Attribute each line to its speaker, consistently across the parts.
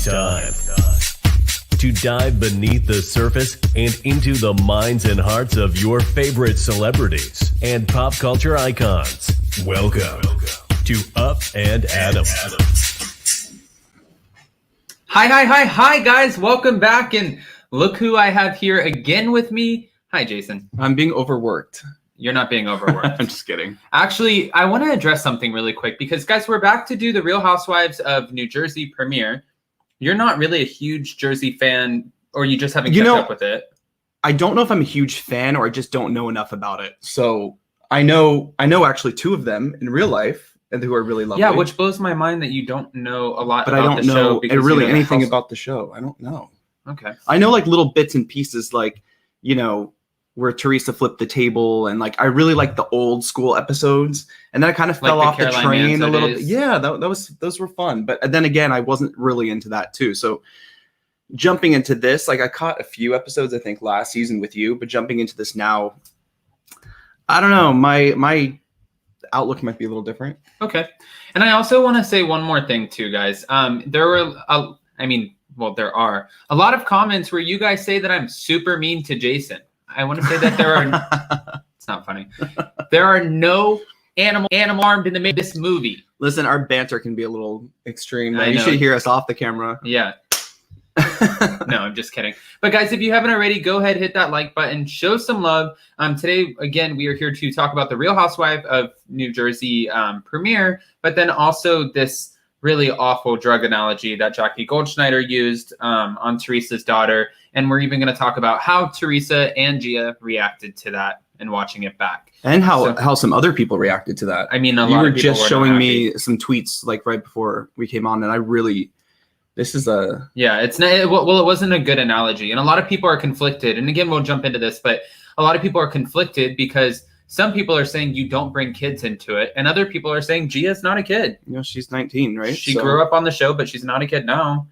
Speaker 1: It's time to dive beneath the surface and into the minds and hearts of your favorite celebrities and pop culture icons. Welcome to Up and Adam.
Speaker 2: Hi, guys. Welcome back. And look who I have here again with me. Hi, Jason.
Speaker 3: I'm being overworked.
Speaker 2: You're not being overworked.
Speaker 3: I'm just kidding.
Speaker 2: Actually, I want to address something really quick because, guys, we're back to do the Real Housewives of New Jersey premiere. You're not really a huge Jersey fan, or you just haven't kept up with it.
Speaker 3: I don't know if I'm a huge fan or I just don't know enough about it. So I know actually two of them in real life and who are really lovely.
Speaker 2: Yeah, which blows my mind that you don't know a lot
Speaker 3: but
Speaker 2: about
Speaker 3: I don't
Speaker 2: the show.
Speaker 3: know really anything about the show. I don't know.
Speaker 2: Okay.
Speaker 3: I know like little bits and pieces, like, you know, where Teresa flipped the table, and like I really like the old school episodes, and then I kind of fell off the train a little bit. Yeah, those were fun, but then again, I wasn't really into that too. So jumping into this, like I caught a few episodes I think last season with you, but jumping into this now, I don't know, my outlook might be a little different.
Speaker 2: Okay, and I also want to say one more thing too, guys. There are a lot of comments where you guys say that I'm super mean to Jason. I want to say that there are, it's not funny. There are no animal armed in this movie.
Speaker 3: Listen, our banter can be a little extreme. You should hear us off the camera.
Speaker 2: Yeah. No, I'm just kidding. But guys, if you haven't already, go ahead, hit that like button, show some love. Today, again, we are here to talk about the Real Housewife of New Jersey premiere, but then also this really awful drug analogy that Gia Giudice used on Teresa's daughter. And we're even going to talk about how Teresa and Gia reacted to that and watching it back.
Speaker 3: And how some other people reacted to that.
Speaker 2: I mean,
Speaker 3: you were just showing me some tweets like right before we came on, and I really, this is a...
Speaker 2: Yeah, it's not, it wasn't a good analogy. And a lot of people are conflicted. And again, we'll jump into this, but a lot of people are conflicted because some people are saying you don't bring kids into it. And other people are saying Gia's not a kid.
Speaker 3: You know, she's 19, right?
Speaker 2: She grew up on the show, but she's not a kid now.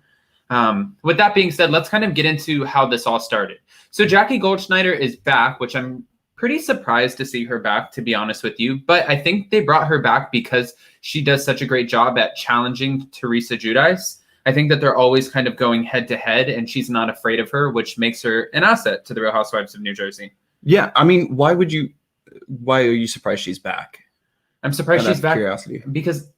Speaker 2: With that being said, let's kind of get into how this all started. So Gia Giudice is back, which I'm pretty surprised to see her back, to be honest with you. But I think they brought her back because she does such a great job at challenging Teresa Giudice. I think that they're always kind of going head to head, and she's not afraid of her, which makes her an asset to the Real Housewives of New Jersey.
Speaker 3: Yeah, I mean, why are you surprised she's back?
Speaker 2: I'm surprised she's back
Speaker 3: curiosity.
Speaker 2: Because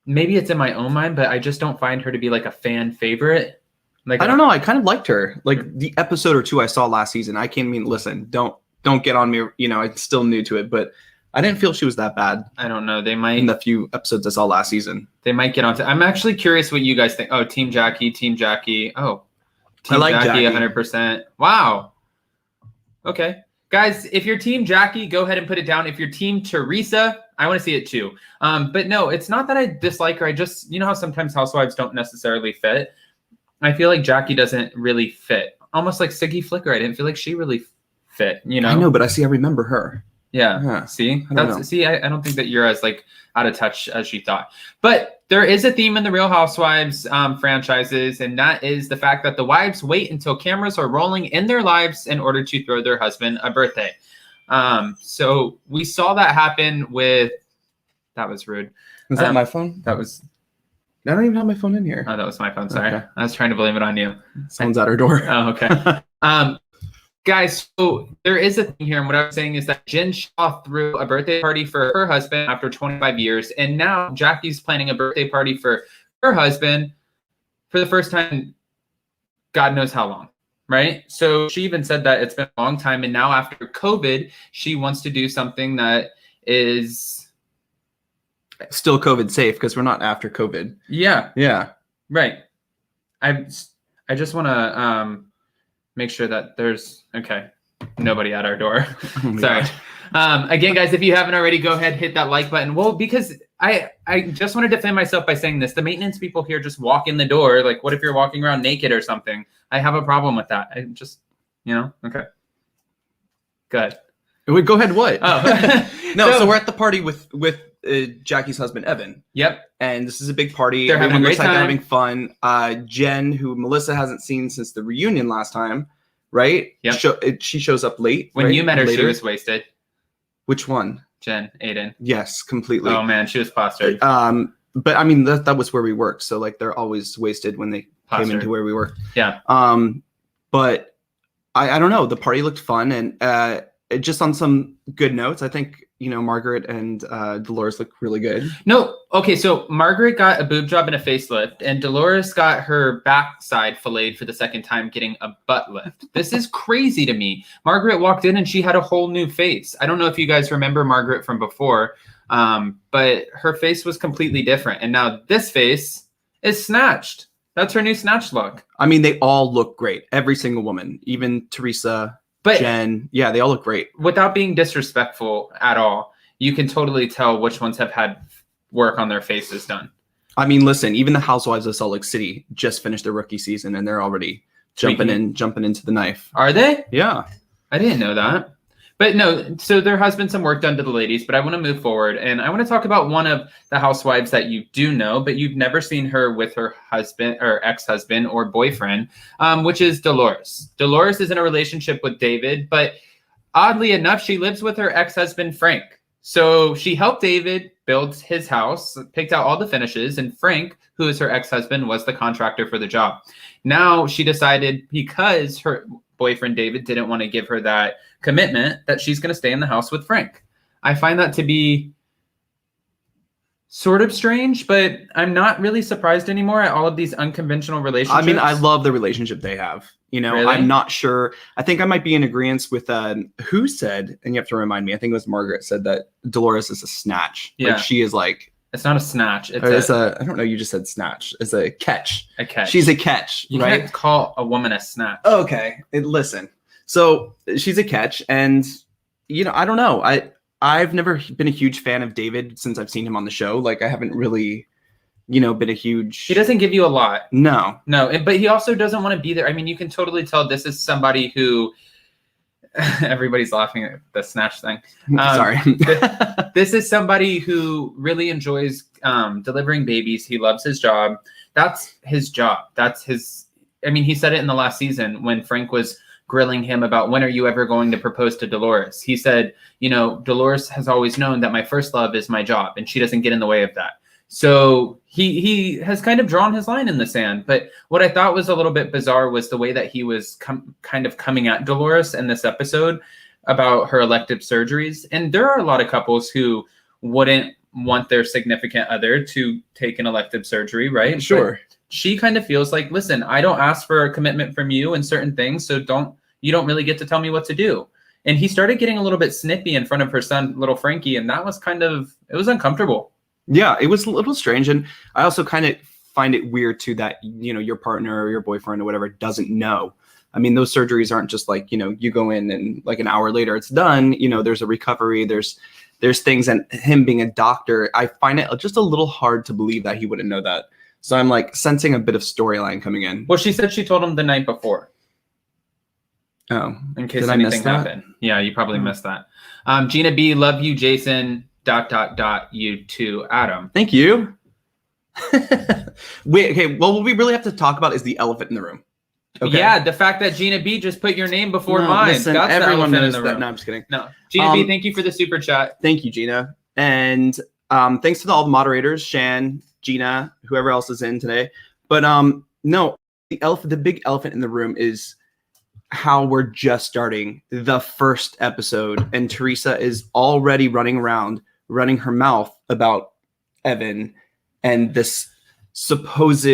Speaker 2: maybe it's in my own mind, but I just don't find her to be like a fan favorite. Like,
Speaker 3: I don't know. I kind of liked her. Like the episode or two I saw last season, listen, don't get on me. You know, I'm still new to it, but I didn't feel she was that bad.
Speaker 2: I don't know. They might,
Speaker 3: in the few episodes I saw last season,
Speaker 2: they might get onto. I'm actually curious what you guys think. Oh, Team Jackie. Oh, Team Jackie 100%. Wow. Okay. Guys, if you're Team Jackie, go ahead and put it down. If you're Team Teresa, I want to see it too. But no, it's not that I dislike her. I just, you know how sometimes housewives don't necessarily fit? I feel like Jackie doesn't really fit. Almost like Siggy Flicker. I didn't feel like she really fit, you know?
Speaker 3: I know, but I remember her.
Speaker 2: Yeah. See? I don't think that you're as like out of touch as you thought. But there is a theme in the Real Housewives franchises, and that is the fact that the wives wait until cameras are rolling in their lives in order to throw their husband a birthday. So we saw that happen with... That was rude.
Speaker 3: Was that my phone? I don't even have my phone in here.
Speaker 2: Oh, that was my phone. Sorry.
Speaker 3: Okay.
Speaker 2: I was trying to blame it on you.
Speaker 3: Someone's at our door.
Speaker 2: Oh, okay. Guys, so there is a thing here, and what I was saying is that Jen Shaw threw a birthday party for her husband after 25 years, and now Jackie's planning a birthday party for her husband for the first time, God knows how long, right? So she even said that it's been a long time, and now after COVID, she wants to do something that is...
Speaker 3: still COVID safe, because we're not after COVID.
Speaker 2: Yeah. Right. I just want to... make sure that there's nobody at our door.
Speaker 3: Oh
Speaker 2: Sorry. Again, guys, if you haven't already, go ahead, hit that like button. Well, because I just want to defend myself by saying this. The maintenance people here just walk in the door. Like, what if you're walking around naked or something? I have a problem with that. I just, okay. Good.
Speaker 3: Wait, go ahead. What?
Speaker 2: Oh.
Speaker 3: No, so we're at the party with Jackie's husband, Evan.
Speaker 2: Yep.
Speaker 3: And this is a big party.
Speaker 2: They're having a great time.
Speaker 3: They're having fun. Jen, who Melissa hasn't seen since the reunion last time, right?
Speaker 2: Yep.
Speaker 3: She shows up late.
Speaker 2: When you met her,
Speaker 3: later.
Speaker 2: she was wasted.
Speaker 3: Which one?
Speaker 2: Jen, Aiden.
Speaker 3: Yes, completely.
Speaker 2: Oh, man, she was plastered.
Speaker 3: but I mean, that was where we worked. So like they're always wasted when they came into where we worked.
Speaker 2: Yeah.
Speaker 3: But I don't know. The party looked fun, and just on some good notes, I think, Margaret and Dolores look really good.
Speaker 2: No, okay, so Margaret got a boob job and a facelift, and Dolores got her backside filleted for the second time, getting a butt lift. This is crazy to me. Margaret walked in and she had a whole new face. I don't know if you guys remember Margaret from before, but her face was completely different, and now this face is snatched. That's her new snatch look.
Speaker 3: I mean, they all look great. Every single woman, even Teresa. But Jen, yeah, they all look great.
Speaker 2: Without being disrespectful at all, you can totally tell which ones have had work on their faces done.
Speaker 3: I mean, listen, even the Housewives of Salt Lake City just finished their rookie season, and they're already jumping into the knife.
Speaker 2: Are they?
Speaker 3: Yeah.
Speaker 2: I didn't know that. But no, so there has been some work done to the ladies, but I want to move forward. And I want to talk about one of the housewives that you do know, but you've never seen her with her husband or ex-husband or boyfriend, which is Dolores. Dolores is in a relationship with David, but oddly enough, she lives with her ex-husband, Frank. So she helped David build his house, picked out all the finishes, and Frank, who is her ex-husband, was the contractor for the job. Now she decided, because her boyfriend David didn't want to give her that commitment, that she's going to stay in the house with Frank. I find that to be sort of strange, but I'm not really surprised anymore at all of these unconventional relationships.
Speaker 3: I mean, I love the relationship they have. Really? I'm not sure. I think I might be in agreement with who said, and you have to remind me, I think it was Margaret said that Dolores is a snatch.
Speaker 2: Yeah.
Speaker 3: Like she is like,
Speaker 2: it's not a snatch.
Speaker 3: I don't know. You just said snatch. It's a catch.
Speaker 2: A catch.
Speaker 3: She's a catch.
Speaker 2: You
Speaker 3: right?
Speaker 2: can't call a woman a snatch.
Speaker 3: Okay. Listen. So she's a catch, and I don't know. I've never been a huge fan of David since I've seen him on the show. Like I haven't really, been a huge.
Speaker 2: He doesn't give you a lot.
Speaker 3: No.
Speaker 2: But he also doesn't want to be there. I mean, you can totally tell this is somebody who. Everybody's laughing at the snatch thing.
Speaker 3: Sorry.
Speaker 2: This is somebody who really enjoys delivering babies. He loves his job. That's his job. That's his. I mean, he said it in the last season when Frank was grilling him about when are you ever going to propose to Dolores. He said, Dolores has always known that my first love is my job, and she doesn't get in the way of that. So he has kind of drawn his line in the sand. But what I thought was a little bit bizarre was the way that he was kind of coming at Dolores in this episode about her elective surgeries. And there are a lot of couples who wouldn't want their significant other to take an elective surgery, right?
Speaker 3: Sure.
Speaker 2: But she kind of feels like, listen, I don't ask for a commitment from you in certain things, so you don't really get to tell me what to do. And he started getting a little bit snippy in front of her son, little Frankie, and that was it was uncomfortable. Yeah,
Speaker 3: it was a little strange. And I also kind of find it weird too that, your partner or your boyfriend or whatever doesn't know. I mean, those surgeries aren't just like, you go in and like an hour later it's done. There's a recovery, there's things, and him being a doctor, I find it just a little hard to believe that he wouldn't know that. So I'm like sensing a bit of storyline coming in.
Speaker 2: Well, she said she told him the night before.
Speaker 3: Oh,
Speaker 2: in case anything happened. Yeah, you probably missed that. Gina B, love you, Jason. ... You too, Adam.
Speaker 3: Thank you. Wait, okay. Well, what we really have to talk about is the elephant in the room.
Speaker 2: Okay. Yeah, the fact that Gina B just put your name before mine.
Speaker 3: Listen,
Speaker 2: that's
Speaker 3: everyone
Speaker 2: the elephant
Speaker 3: knows
Speaker 2: in the
Speaker 3: that.
Speaker 2: room.
Speaker 3: No, I'm just kidding.
Speaker 2: No, Gina B, thank you for the super chat.
Speaker 3: Thank you, Gina, and thanks to all the moderators, Shan, Gina, whoever else is in today. But no, the big elephant in the room is how we're just starting the first episode, and Teresa is already running her mouth about Evan and this supposed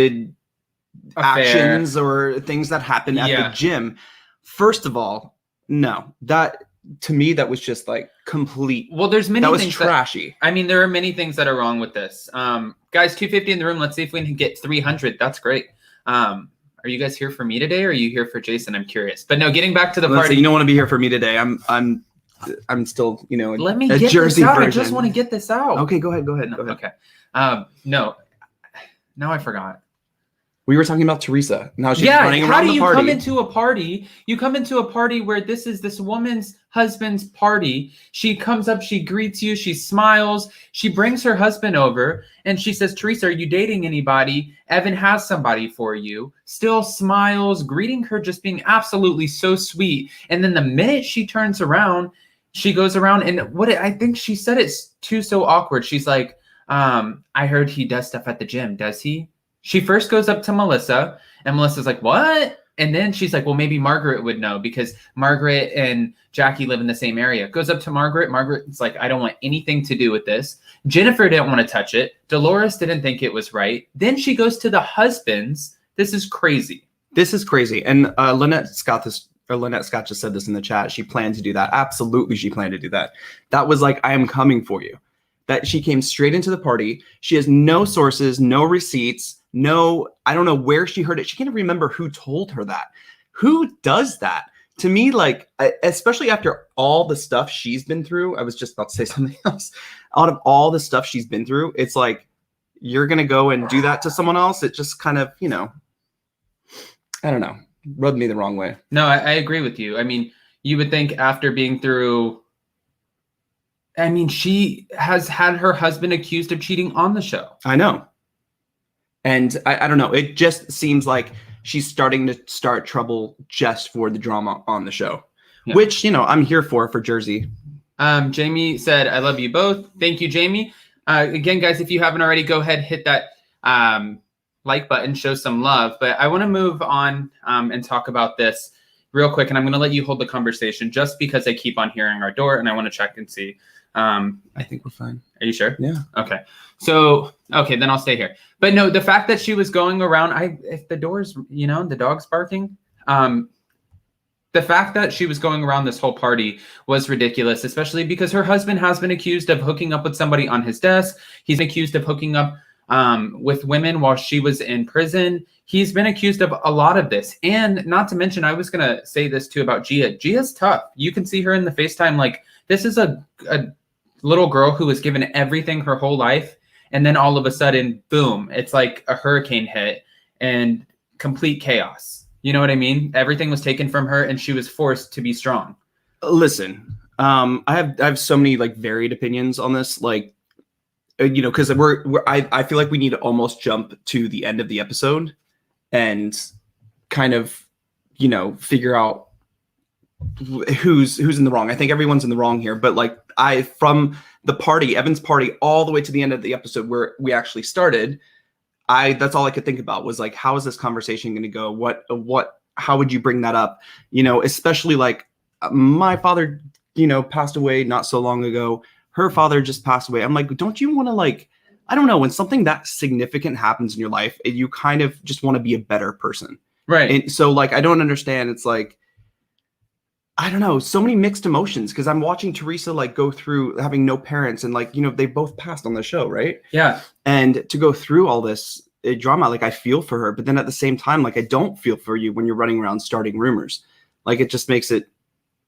Speaker 3: actions or things that happened at the gym. First of all, no, that to me, that was just like complete.
Speaker 2: Well, there's many
Speaker 3: that was
Speaker 2: things
Speaker 3: trashy.
Speaker 2: There are many things that are wrong with this. Guys, 250 in the room. Let's see if we can get 300. That's great. Are you guys here for me today, or are you here for Jason? I'm curious. But no, getting back to the party.
Speaker 3: You don't want to be here for me today. I'm still,
Speaker 2: let me get
Speaker 3: Jersey
Speaker 2: this out.
Speaker 3: version.
Speaker 2: I just want to get this out.
Speaker 3: Okay, go ahead.
Speaker 2: No, okay. No, now I forgot.
Speaker 3: We were talking about Teresa. Now she's running around the party.
Speaker 2: How do you come into a party? You come into a party where this is this woman's husband's party. She comes up, she greets you, she smiles, she brings her husband over, and she says, Teresa, are you dating anybody? Evan has somebody for you. Still smiles, greeting her, just being absolutely so sweet. And then the minute she turns around, she goes around, and I think she said it's too so awkward. She's like, I heard he does stuff at the gym. Does he? She first goes up to Melissa, and Melissa's like, what? And then she's like, well, maybe Margaret would know because Margaret and Jackie live in the same area. Goes up to Margaret. Margaret's like, I don't want anything to do with this. Jennifer didn't want to touch it. Dolores didn't think it was right. Then she goes to the husbands. This is crazy.
Speaker 3: This is crazy. And Lynette Scott just said this in the chat. She planned to do that. Absolutely, she planned to do that. That was like, I am coming for you. That she came straight into the party. She has no sources, no receipts. No, I don't know where she heard it. She can't remember who told her that. Who does that? To me, like, especially after all the stuff she's been through, I was just about to say something else. Out of all the stuff she's been through, it's like, you're going to go and do that to someone else. It just kind of, you know, I don't know, rubbed me the wrong way.
Speaker 2: No, I agree with you. I mean, you would think after being through, I mean, she has had her husband accused of cheating on the show.
Speaker 3: I know. And I don't know. It just seems like she's starting to start trouble just for the drama on the show, which, you know, I'm here for Jersey.
Speaker 2: Jamie said, I love you both. Thank you, Jamie. Again, guys, if you haven't already, go ahead, hit that like button, show some love. But I want to move on and talk about this real quick. And I'm going to let you hold the conversation just because I keep on hearing our door and I want to check and see.
Speaker 3: I think we're fine.
Speaker 2: Are you sure?
Speaker 3: Yeah.
Speaker 2: Okay. So, okay, then I'll stay here. But no, the fact that she was going around, if the door's, you know, the dog's barking, the fact that she was going around this whole party was ridiculous, especially because her husband has been accused of hooking up with somebody on his desk. He's been accused of hooking up with women while she was in prison. He's been accused of a lot of this. And not to mention, I was going to say this too about Gia. Gia's tough. You can see her in the FaceTime. Like, this is a little girl who was given everything her whole life. And then all of a sudden, boom, it's like a hurricane hit and complete chaos. You know what I mean? Everything was taken from her and she was forced to be strong.
Speaker 3: Listen, I have so many like varied opinions on this. Like, you know, because I feel like we need to almost jump to the end of the episode and kind of, you know, figure out who's in the wrong. I think everyone's in the wrong here, but like from the party, Evan's party, all the way to the end of the episode where we actually started, that's all I could think about was like, how is this conversation going to go? How would you bring that up? You know, especially like my father, you know, passed away not so long ago. Her father just passed away. I'm like, don't you want to like, I don't know, when something that significant happens in your life, you kind of just want to be a better person.
Speaker 2: Right.
Speaker 3: And so like, I don't understand. It's like, I don't know, so many mixed emotions because I'm watching Teresa like go through having no parents and like, you know, they both passed on the show, right?
Speaker 2: Yeah.
Speaker 3: And to go through all this drama, like I feel for her, but then at the same time, like I don't feel for you when you're running around starting rumors. Like it just makes it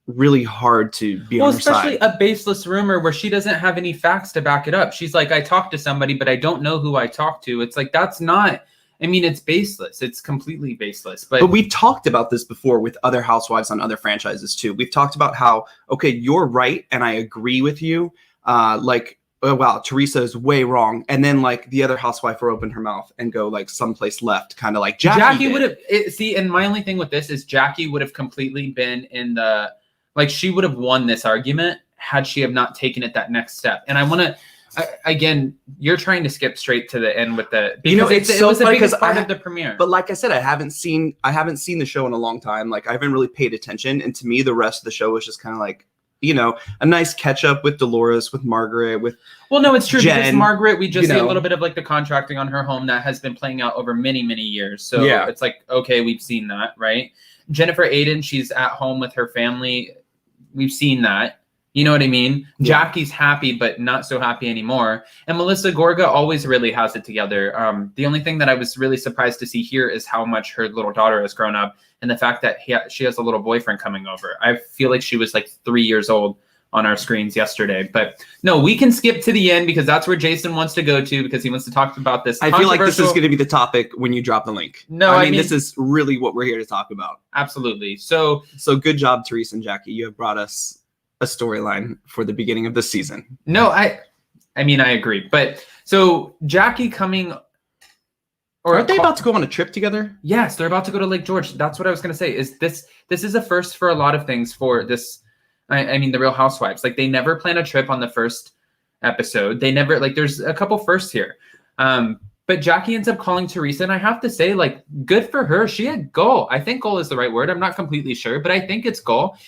Speaker 3: really hard to be on her side.
Speaker 2: Especially a baseless rumor where she doesn't have any facts to back it up. She's like, I talked to somebody, but I don't know who I talked to. It's like, that's not, I mean, it's baseless. It's completely baseless. But
Speaker 3: we've talked about this before with other housewives on other franchises too. We've talked about how, okay, you're right. And I agree with you. Like, oh, wow, Teresa is way wrong. And then like the other housewife will open her mouth and go like someplace left, kind of like Jackie
Speaker 2: would have, see, and my only thing with this is Jackie would have completely been in the, like she would have won this argument had she have not taken it that next step. And I want to, again, you're trying to skip straight to the end with the,
Speaker 3: you know, it's so funny because
Speaker 2: part of the premiere.
Speaker 3: But like I said, I haven't seen the show in a long time. Like I haven't really paid attention. And to me, the rest of the show was just kind of like, you know, a nice catch up with Dolores, with Margaret, with
Speaker 2: well, no, it's true
Speaker 3: Jen,
Speaker 2: because Margaret, we just see
Speaker 3: know,
Speaker 2: a little bit of like the contracting on her home that has been playing out over many, many years. So
Speaker 3: yeah,
Speaker 2: it's like, okay, we've seen that, right? Jennifer Aiden, she's at home with her family. We've seen that. You know what I mean? Yeah. Jackie's happy, but not so happy anymore. And Melissa Gorga always really has it together. The only thing that I was really surprised to see here is how much her little daughter has grown up and the fact that she has a little boyfriend coming over. I feel like she was like 3 years old on our screens yesterday. But no, we can skip to the end because that's where Jason wants to go to because he wants to talk about this.
Speaker 3: I feel like this is going to be the topic when you drop the link.
Speaker 2: No,
Speaker 3: I mean, this is really what we're here to talk about.
Speaker 2: Absolutely. So
Speaker 3: good job, Teresa and Jackie. You have brought us a storyline for the beginning of the season.
Speaker 2: No, I mean, I agree. But so Jackie coming...
Speaker 3: Aren't they about to go on a trip together?
Speaker 2: Yes, they're about to go to Lake George. That's what I was going to say. Is this is a first for a lot of things for this... I mean, the Real Housewives. Like, they never plan a trip on the first episode. They never, like, there's a couple firsts here. But Jackie ends up calling Teresa, and I have to say, like, good for her. She had goal. I think goal is the right word. I'm not completely sure, but I think it's goal.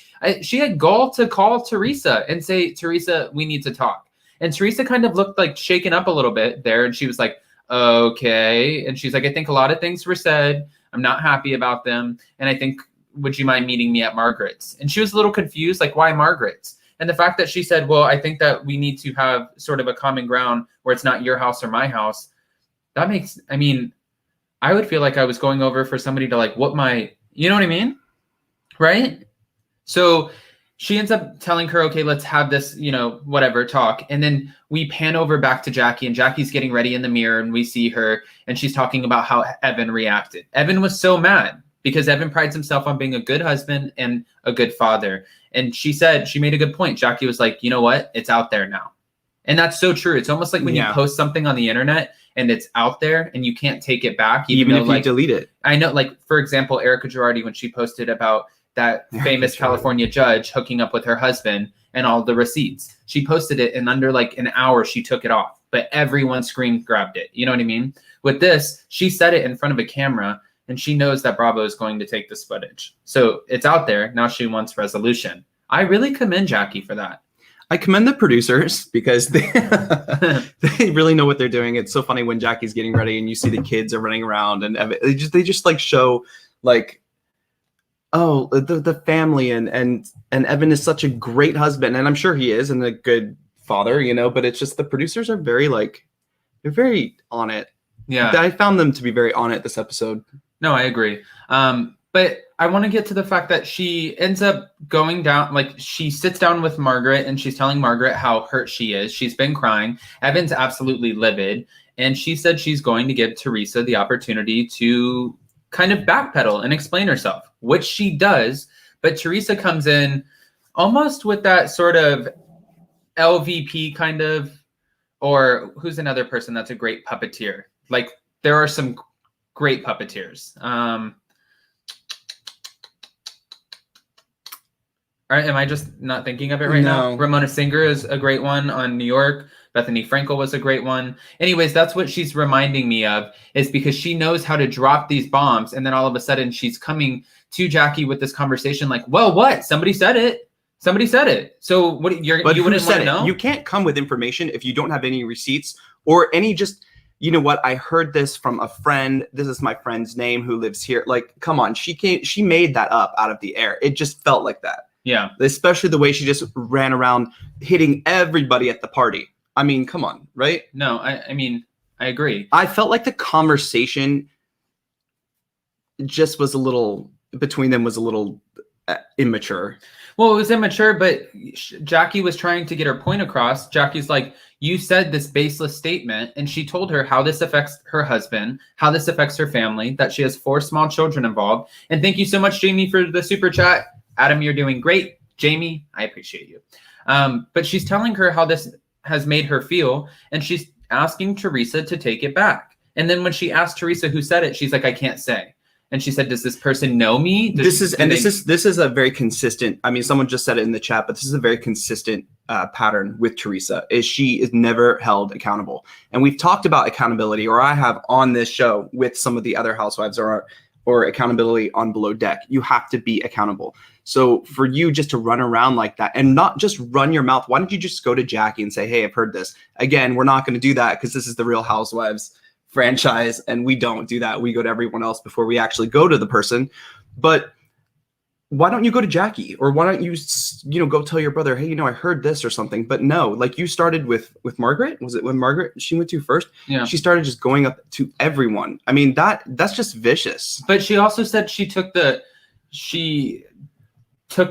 Speaker 2: She had goal to call Teresa and say, Teresa, we need to talk. And Teresa kind of looked like shaken up a little bit there, and she was like, okay. And she's like, I think a lot of things were said. I'm not happy about them. And I think, would you mind meeting me at Margaret's? And she was a little confused, like, why Margaret's? And the fact that she said, well, I think that we need to have sort of a common ground where it's not your house or my house. That makes, I mean, I would feel like I was going over for somebody to, like, what my, you know what I mean? Right? So she ends up telling her, okay, let's have this, you know, whatever talk. And then we pan over back to Jackie, and Jackie's getting ready in the mirror, and we see her, and she's talking about how Evan reacted. Evan was so mad because Evan prides himself on being a good husband and a good father. And she said, she made a good point. Jackie was like, you know what? It's out there now. And that's so true. It's almost like when you post something on the internet and it's out there and you can't take it back. Even though,
Speaker 3: if
Speaker 2: like,
Speaker 3: you delete it.
Speaker 2: I know, like, for example, Erica Girardi, when she posted about that famous California judge hooking up with her husband and all the receipts, she posted it, and under like an hour, she took it off. But everyone screen grabbed it. You know what I mean? With this, she said it in front of a camera, and she knows that Bravo is going to take this footage. So it's out there. Now she wants resolution. I really commend Jackie for that.
Speaker 3: I commend the producers because they really know what they're doing. It's so funny when Jackie's getting ready and you see the kids are running around, and they just like show like, oh, the family and Evan is such a great husband, and I'm sure he is, and a good father, you know, but it's just the producers are very like, they're very on it.
Speaker 2: Yeah.
Speaker 3: I found them to be very on it this episode.
Speaker 2: No, I agree. But I want to get to the fact that she ends up going down, like, she sits down with Margaret, and she's telling Margaret how hurt she is. She's been crying. Evan's absolutely livid. And she said she's going to give Teresa the opportunity to kind of backpedal and explain herself, which she does. But Teresa comes in almost with that sort of LVP kind of, or who's another person that's a great puppeteer? Like, there are some great puppeteers. Am I just not thinking of it right now? Ramona Singer is a great one on New York. Bethany Frankel was a great one. Anyways, that's what she's reminding me of, is because she knows how to drop these bombs. And then all of a sudden she's coming to Jackie with this conversation like, well, what? Somebody said it. Somebody said it. So what you wouldn't want to know?
Speaker 3: You can't come with information if you don't have any receipts or any just, you know what? I heard this from a friend. This is my friend's name who lives here. Like, come on. She made that up out of the air. It just felt like that.
Speaker 2: Yeah.
Speaker 3: Especially the way she just ran around hitting everybody at the party. I mean, come on, right?
Speaker 2: No, I mean, I agree.
Speaker 3: I felt like the conversation just was a little, between them was a little immature.
Speaker 2: Well, it was immature, but Jackie was trying to get her point across. Jackie's like, you said this baseless statement, and she told her how this affects her husband, how this affects her family, that she has 4 small children involved. And thank you so much, Jamie, for the super chat. Adam, you're doing great. Jamie, I appreciate you. But she's telling her how this has made her feel, and she's asking Teresa to take it back. And then when she asked Teresa who said it, she's like, I can't say. And she said, does this person know me?
Speaker 3: This is a very consistent, I mean, someone just said it in the chat, but this is a very consistent pattern with Teresa, is she is never held accountable. And we've talked about accountability, or I have on this show with some of the other housewives, or accountability on Below Deck. You have to be accountable. So for you just to run around like that and not just run your mouth, why don't you just go to Jackie and say, hey, I've heard this. Again, we're not going to do that because this is the Real Housewives franchise, and we don't do that. We go to everyone else before we actually go to the person. But why don't you go to Jackie, or why don't you go tell your brother, hey, I heard this or something? But no, like you started with Margaret. Was it when Margaret she went to first?
Speaker 2: Yeah.
Speaker 3: She started just going up to everyone. I mean, that's just vicious.
Speaker 2: But she also said she took the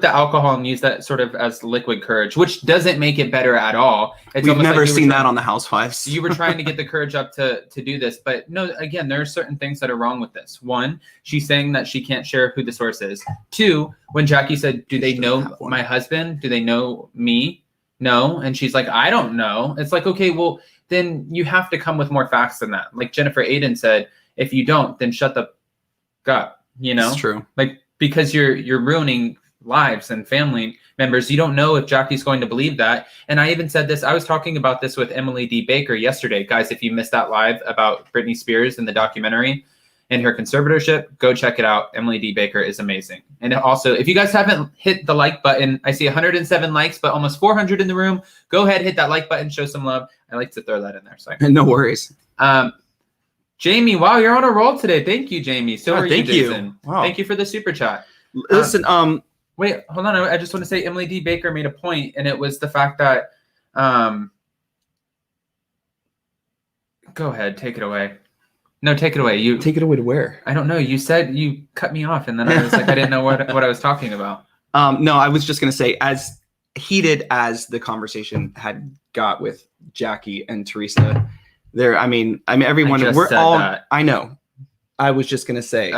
Speaker 2: alcohol and used that sort of as liquid courage, which doesn't make it better at all.
Speaker 3: We've never seen that on the Housewives.
Speaker 2: You were trying to get the courage up to do this, but no, again, there are certain things that are wrong with this. 1, she's saying that she can't share who the source is. 2, when Jackie said, do they know my husband? Do they know me? No. And she's like, I don't know. It's like, okay, well, then you have to come with more facts than that. Like Jennifer Aiden said, if you don't, then shut the up.
Speaker 3: It's true.
Speaker 2: Like, because you're ruining lives and family members. You don't know if Jackie's going to believe that. And I even said this, I was talking about this with Emily D. Baker yesterday. Guys, if you missed that live about Britney Spears and the documentary and her conservatorship, go check it out. Emily D. Baker is amazing. And also, if you guys haven't hit the like button, I see 107 likes, but almost 400 in the room. Go ahead, hit that like button, show some love. I like to throw that in there. So
Speaker 3: no worries.
Speaker 2: Jamie, wow, you're on a roll today. Thank you, Jamie. So are you, Jason.
Speaker 3: Wow.
Speaker 2: Thank you for the super chat.
Speaker 3: Listen,
Speaker 2: wait, hold on. I just want to say Emily D. Baker made a point, and it was the fact that go ahead, take it away. No, take it away. You
Speaker 3: take it away to where?
Speaker 2: I don't know. You said you cut me off, and then I was like, I didn't know what I was talking about.
Speaker 3: No, I was just gonna say, as heated as the conversation had got with Jackie and Teresa, there. I mean, everyone. We're all. That. I know. I was just gonna say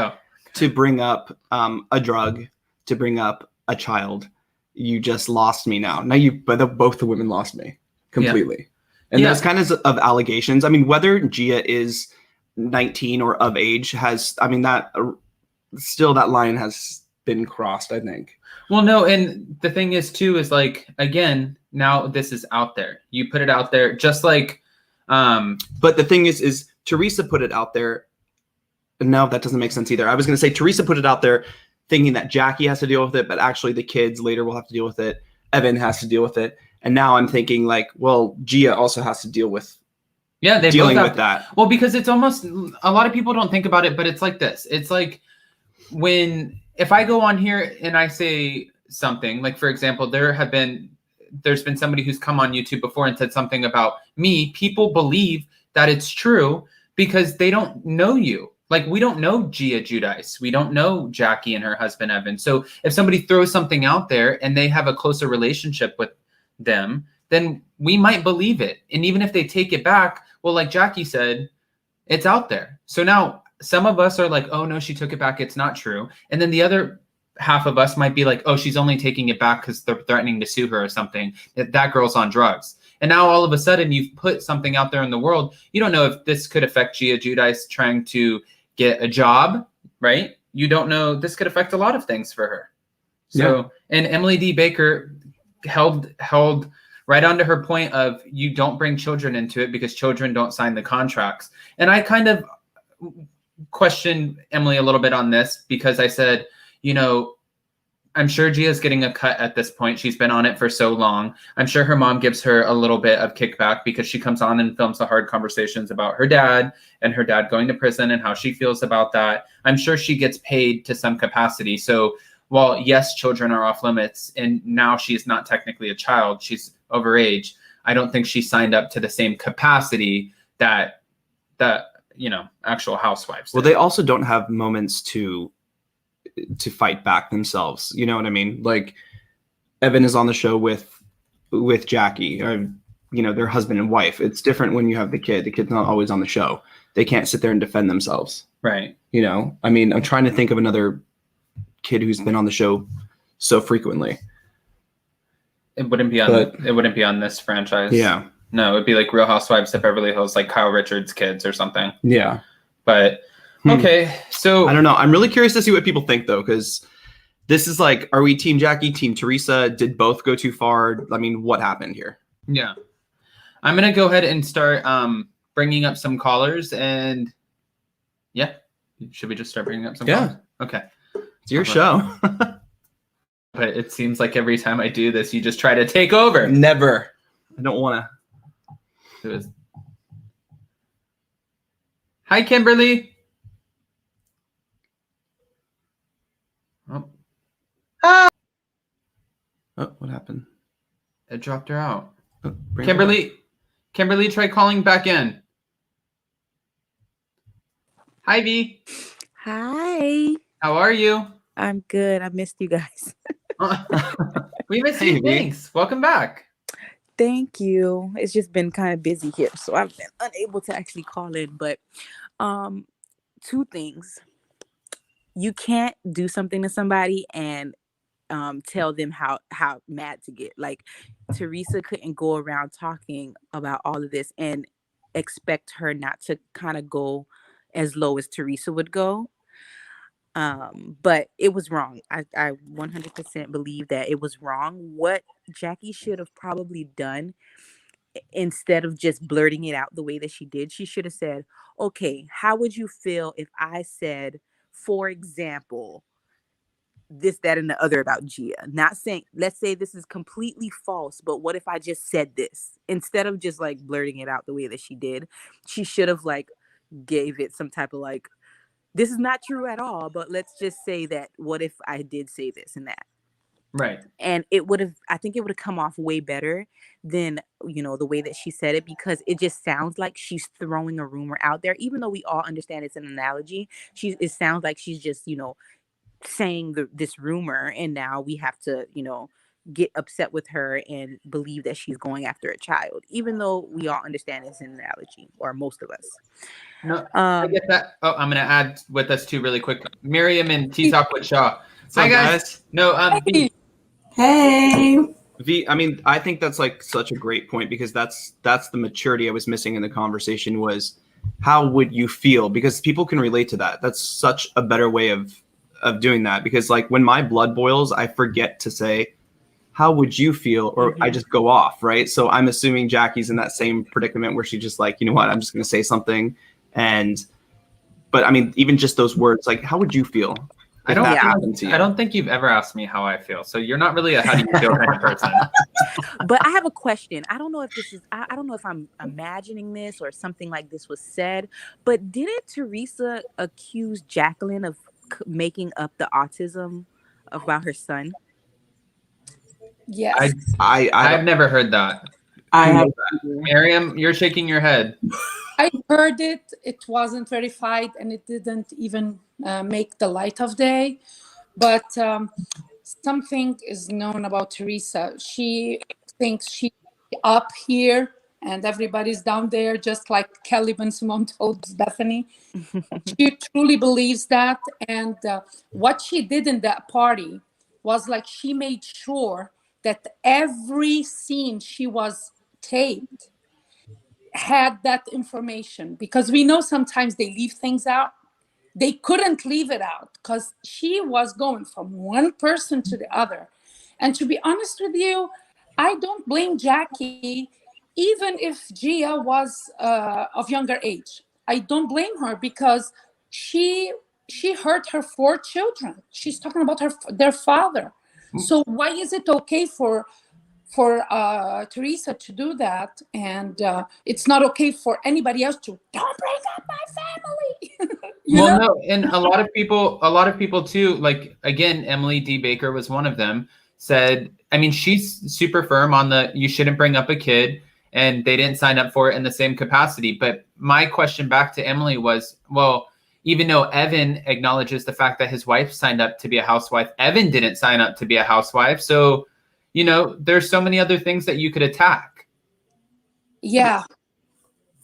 Speaker 3: to bring up a drug, to bring up a child. You just lost me now. But both the women lost me completely. Yeah. And those kinds of allegations. I mean, whether Gia is 19 or of age that line has been crossed, I think.
Speaker 2: Well, no, and the thing is too is like, again, now this is out there. You put it out there just like
Speaker 3: but the thing is Teresa put it out there. No, that doesn't make sense either. I was going to say Teresa put it out there thinking that Jackie has to deal with it, but actually the kids later will have to deal with it. Evan has to deal with it. And now I'm thinking like, well, Gia also has to deal with
Speaker 2: they
Speaker 3: dealing with that.
Speaker 2: Well, because it's almost, a lot of people don't think about it, but it's like this. It's like if I go on here and I say something, like for example, there's been somebody who's come on YouTube before and said something about me. People believe that it's true because they don't know you. Like we don't know Gia Giudice. We don't know Jackie and her husband, Evan. So if somebody throws something out there and they have a closer relationship with them, then we might believe it. And even if they take it back, well, like Jackie said, it's out there. So now some of us are like, oh no, she took it back. It's not true. And then the other half of us might be like, oh, she's only taking it back because they're threatening to sue her or something. That girl's on drugs. And now all of a sudden you've put something out there in the world. You don't know if this could affect Gia Giudice trying to get a job, right? You don't know. This could affect a lot of things for her. So, and Emily D. Baker held right on to her point of you don't bring children into it because children don't sign the contracts. And I kind of questioned Emily a little bit on this because I said, I'm sure Gia's getting a cut at this point. She's been on it for so long. I'm sure her mom gives her a little bit of kickback because she comes on and films the hard conversations about her dad and her dad going to prison and how she feels about that. I'm sure she gets paid to some capacity. So while yes, children are off limits and now she's not technically a child, she's overage. I don't think she signed up to the same capacity that actual housewives did.
Speaker 3: Well, they also don't have moments to fight back themselves. You know what I mean? Like Evan is on the show with Jackie, or their husband and wife. It's different when you have the kid. The kid's not always on the show. They can't sit there and defend themselves.
Speaker 2: Right.
Speaker 3: I'm trying to think of another kid who's been on the show so frequently.
Speaker 2: It wouldn't be on this franchise.
Speaker 3: Yeah.
Speaker 2: No, it'd be like Real Housewives of Beverly Hills, like Kyle Richards' kids or something.
Speaker 3: Yeah.
Speaker 2: But okay, so
Speaker 3: I don't know. I'm really curious to see what people think though, because this is like, are we Team Jackie, Team Teresa? Did both go too far? I mean, what happened here?
Speaker 2: Yeah, I'm gonna go ahead and start bringing up some callers, and should we just start bringing up some callers? Okay,
Speaker 3: it's your show.
Speaker 2: But it seems like every time I do this, you just try to take over.
Speaker 3: Never. I don't want
Speaker 2: to. Hi, Kimberly.
Speaker 3: Oh, what happened?
Speaker 2: It dropped her out.
Speaker 3: Oh,
Speaker 2: Kimberly, try calling back in. Hi, V.
Speaker 4: Hi.
Speaker 2: How are you?
Speaker 4: I'm good. I missed you guys.
Speaker 2: We missed you. Thanks. Welcome back.
Speaker 4: Thank you. It's just been kind of busy here, so I've been unable to actually call in. But two things. You can't do something to somebody and tell them how mad to get. Like Teresa couldn't go around talking about all of this and expect her not to kind of go as low as Teresa would go. But it was wrong. I 100% believe that it was wrong. What Jackie should have probably done, instead of just blurting it out the way that she did, she should have said, okay, how would you feel if I said, for example, this, that, and the other about Gia? Not saying, let's say this is completely false, but what if I just said this? Instead of just like blurting it out the way that she did, she should have like gave it some type of like, this is not true at all, but let's just say that, what if I did say this and that?
Speaker 2: Right.
Speaker 4: And I think it would have come off way better than, the way that she said it, because it just sounds like she's throwing a rumor out there, even though we all understand it's an analogy. It sounds like she's just, saying this rumor, and now we have to, get upset with her and believe that she's going after a child, even though we all understand it's an analogy, or most of us.
Speaker 2: No, I get that. Oh, I'm gonna add with us too really quick. Miriam and Tea Talk with Shaw. Hi guys. No,
Speaker 3: Hey. V, I mean, I think that's like such a great point, because that's the maturity I was missing in the conversation, was how would you feel? Because people can relate to that. That's such a better way of doing that, because like when my blood boils, I forget to say, how would you feel? Or I just go off, right? So I'm assuming Jackie's in that same predicament where she just like, you know what, I'm just going to say something. But I mean, even just those words, like, how would you feel?
Speaker 2: I don't think you've ever asked me how I feel. So you're not really a how do you feel kind of person.
Speaker 4: But I have a question. I don't know if this is, I don't know if I'm imagining this or something like this was said, but didn't Teresa accuse Jacqueline of making up the autism about her son?
Speaker 5: Yes.
Speaker 2: I've never heard that.
Speaker 3: I have.
Speaker 2: Miriam, you're shaking your head.
Speaker 5: I heard it. It wasn't verified, and it didn't even make the light of day. But something is known about Teresa. She thinks she's up here and everybody's down there, just like Kelly Ben Simone told Bethany. She truly believes that. And what she did in that party was like, she made sure that every scene she was taped had that information, because we know sometimes they leave things out. They couldn't leave it out because she was going from one person to the other. And to be honest with you, I don't blame Jackie, even if Gia was of younger age. I don't blame her, because she hurt her 4 children. She's talking about their father. So why is it okay for Teresa to do that, and it's not okay for anybody else to, don't bring up my family?
Speaker 2: No, and a lot of people too, like, again, Emily D. Baker was one of them, said, I mean, she's super firm on the, you shouldn't bring up a kid, and they didn't sign up for it in the same capacity. But my question back to Emily was, well, even though Evan acknowledges the fact that his wife signed up to be a housewife, Evan didn't sign up to be a housewife. So, there's so many other things that you could attack.
Speaker 5: Yeah,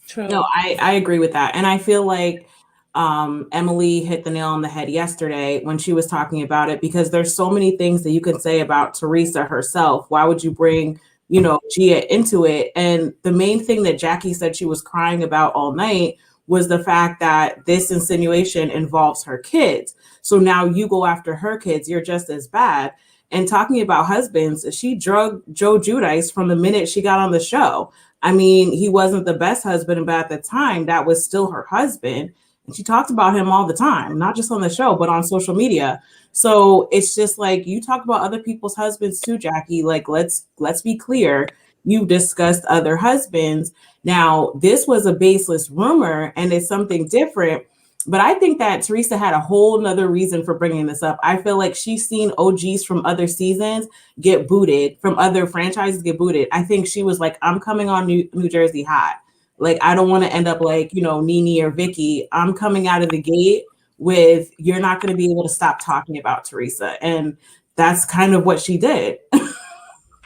Speaker 5: true.
Speaker 6: No, I agree with that. And I feel like Emily hit the nail on the head yesterday when she was talking about it, because there's so many things that you can say about Teresa herself. Why would you bring, Gia into it? And the main thing that Jackie said she was crying about all night was the fact that this insinuation involves her kids. So now you go after her kids, you're just as bad. And talking about husbands, she drugged Gia Giudice from the minute she got on the show. I mean, he wasn't the best husband, but at the time, that was still her husband. And she talked about him all the time, not just on the show, but on social media. So it's just like, you talk about other people's husbands too, Jackie. Like, let's be clear. You've discussed other husbands. Now, this was a baseless rumor, and it's something different. But I think that Teresa had a whole nother reason for bringing this up. I feel like she's seen OGs from other seasons get booted, from other franchises get booted. I think she was like, I'm coming on New Jersey hot. Like, I don't want to end up like, Nene or Vicky. I'm coming out of the gate with, you're not going to be able to stop talking about Teresa. And that's kind of what she did.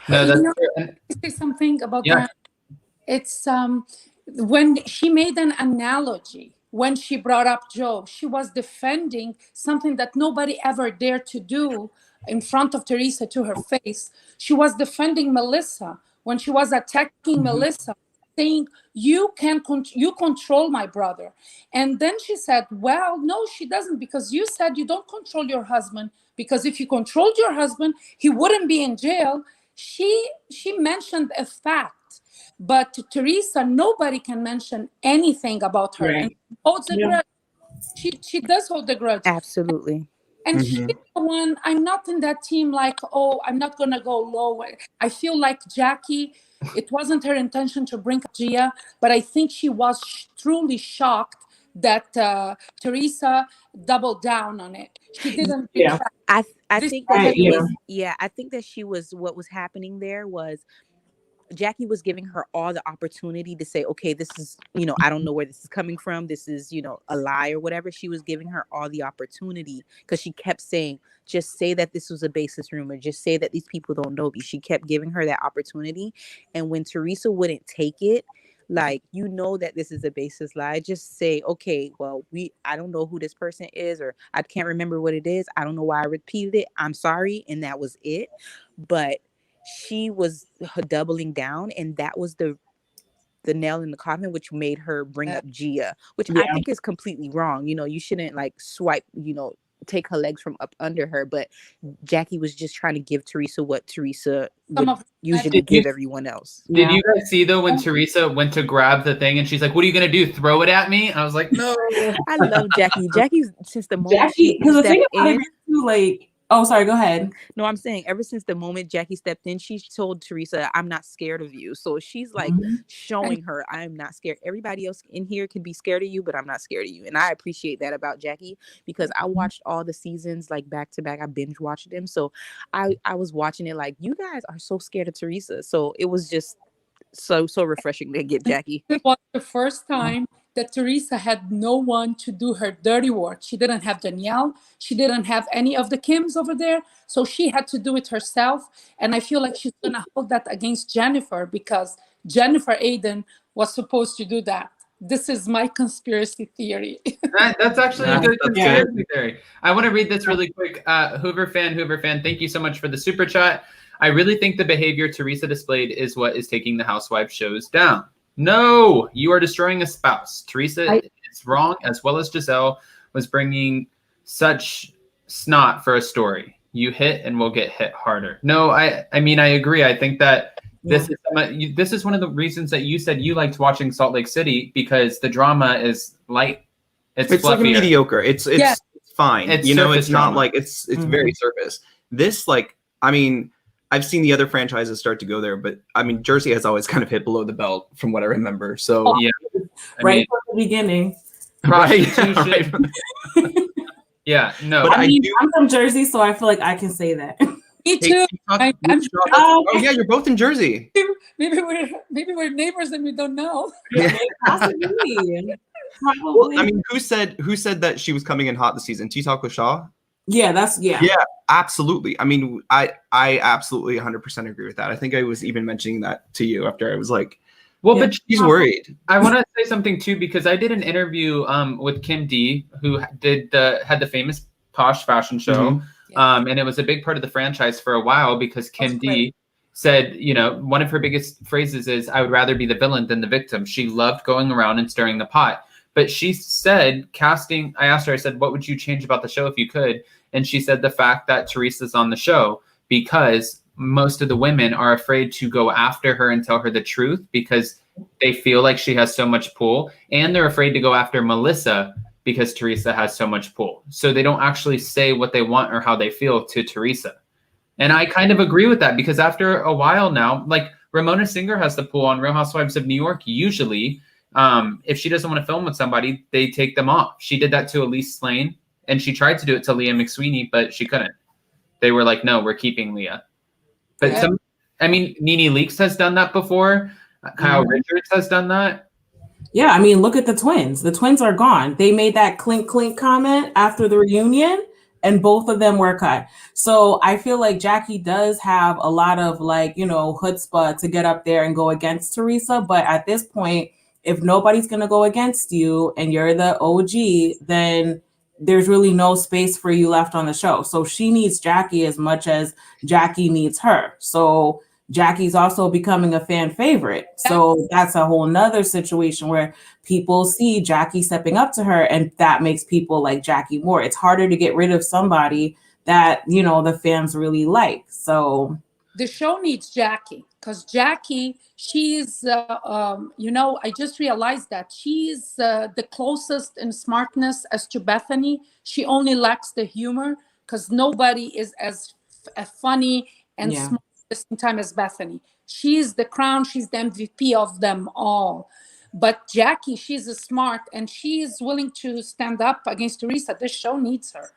Speaker 2: No, that's
Speaker 5: say something about that. It's when she made an analogy. When she brought up Joe, she was defending something that nobody ever dared to do in front of Teresa to her face. She was defending Melissa when she was attacking Melissa. saying, you control my brother. And then she said, well, no, she doesn't, because you said you don't control your husband, because if you controlled your husband, he wouldn't be in jail. She mentioned a fact, but to Teresa, nobody can mention anything about her.
Speaker 6: Right.
Speaker 5: And she holds a grudge. She does hold a grudge.
Speaker 4: Absolutely.
Speaker 5: And she's the one, I'm not in that team like, oh, I'm not going to go low. I feel like Jackie, it wasn't her intention to bring up Gia, but I think she was truly shocked that Teresa doubled down on it. She didn't.
Speaker 6: Yeah.
Speaker 4: I think that she
Speaker 6: yeah.
Speaker 4: was, I think that she was, what was happening there was Jackie was giving her all the opportunity to say, okay, this is, I don't know where this is coming from. This is, a lie or whatever. She was giving her all the opportunity because she kept saying, just say that this was a baseless rumor. Just say that these people don't know me. She kept giving her that opportunity. And when Teresa wouldn't take it, like, that this is a baseless lie, just say, okay, well, I don't know who this person is, or I can't remember what it is. I don't know why I repeated it. I'm sorry. And that was it. But she was doubling down, and that was the nail in the coffin, which made her bring up Gia, which I think is completely wrong. You shouldn't like swipe, take her legs from up under her. But Jackie was just trying to give Teresa what Teresa would usually give everyone else.
Speaker 2: Did you guys see though when Teresa went to grab the thing and she's like, "What are you gonna do? Throw it at me?" And I was like, "No."
Speaker 4: I love Jackie. Jackie's since the moment
Speaker 6: because the thing about it too, like. Oh, sorry, go ahead.
Speaker 4: No, I'm saying ever since the moment Jackie stepped in, she told Teresa, I'm not scared of you. So she's like showing her, I'm not scared. Everybody else in here can be scared of you, but I'm not scared of you. And I appreciate that about Jackie, because I watched all the seasons like back to back. I binge watched them. So I was watching it like, you guys are so scared of Teresa. So it was just so refreshing to get Jackie.
Speaker 5: It was the first time that Teresa had no one to do her dirty work. She didn't have Danielle. She didn't have any of the Kims over there. So she had to do it herself. And I feel like she's going to hold that against Jennifer, because Jennifer Aiden was supposed to do that. This is my conspiracy theory.
Speaker 2: That's actually a good conspiracy theory. I want to read this really quick. Hoover fan, thank you so much for the super chat. I really think the behavior Teresa displayed is what is taking the Housewives shows down. No, you are destroying a spouse. Teresa is wrong, as well as Giselle was bringing such snot for a story. You hit and we'll get hit harder. No, I mean, I agree. I think that this is one of the reasons that you said you liked watching Salt Lake City, because the drama is light. It's
Speaker 3: like mediocre. It's fine.
Speaker 2: It's
Speaker 3: it's
Speaker 2: drama.
Speaker 3: not like it's very surface. This, like, I mean, I've seen the other franchises start to go there, but I mean, Jersey has always kind of hit below the belt from what I remember. So
Speaker 2: yeah,
Speaker 6: from the beginning.
Speaker 3: Right.
Speaker 2: Yeah, no.
Speaker 6: But I'm from Jersey, so I feel like I can say that.
Speaker 5: Me too.
Speaker 3: Oh yeah, you're both in Jersey.
Speaker 5: Maybe we're neighbors and we don't know.
Speaker 6: Possibly.
Speaker 3: Well, I mean, who said that she was coming in hot this season? T-Talk with Shaw?
Speaker 6: Yeah,
Speaker 3: yeah, absolutely. I mean, I absolutely 100% agree with that. I think I was even mentioning that to you after I was like, but she's worried.
Speaker 2: I want to say something too, because I did an interview with Kim D, who had the famous Posh fashion show. And it was a big part of the franchise for a while, because Kim D said, one of her biggest phrases is, I would rather be the villain than the victim. She loved going around and stirring the pot. But she said, I asked her, I said, what would you change about the show if you could? And she said the fact that Teresa's on the show, because most of the women are afraid to go after her and tell her the truth, because they feel like she has so much pull. And they're afraid to go after Melissa because Teresa has so much pull. So they don't actually say what they want or how they feel to Teresa. And I kind of agree with that, because after a while now, like Ramona Singer has the pull on Real Housewives of New York. Usually, if she doesn't want to film with somebody, they take them off. She did that to Elise Slane, and she tried to do it to Leah McSweeney, but she couldn't. They were like, no, we're keeping Leah. But Nene Leakes has done that before. Kyle Richards has done that.
Speaker 6: Yeah, I mean, look at the twins. The twins are gone. They made that clink clink comment after the reunion, and both of them were cut. So I feel like Jackie does have a lot of chutzpah to get up there and go against Teresa. But at this point, if nobody's going to go against you and you're the OG, then there's really no space for you left on the show. So she needs Jackie as much as Jackie needs her. So, Jackie's also becoming a fan favorite. So that's a whole nother situation where people see Jackie stepping up to her, and that makes people like Jackie more. It's harder to get rid of somebody that, you know, the fans really like. So
Speaker 5: the show needs Jackie, because Jackie, she's, you know, I just realized that she's the closest in smartness as to Bethany. She only lacks the humor, because nobody is as funny and smart at the same time as Bethany. She's the crown, she's the MVP of them all. But Jackie, she's a smart, and she's willing to stand up against Teresa. This show needs her.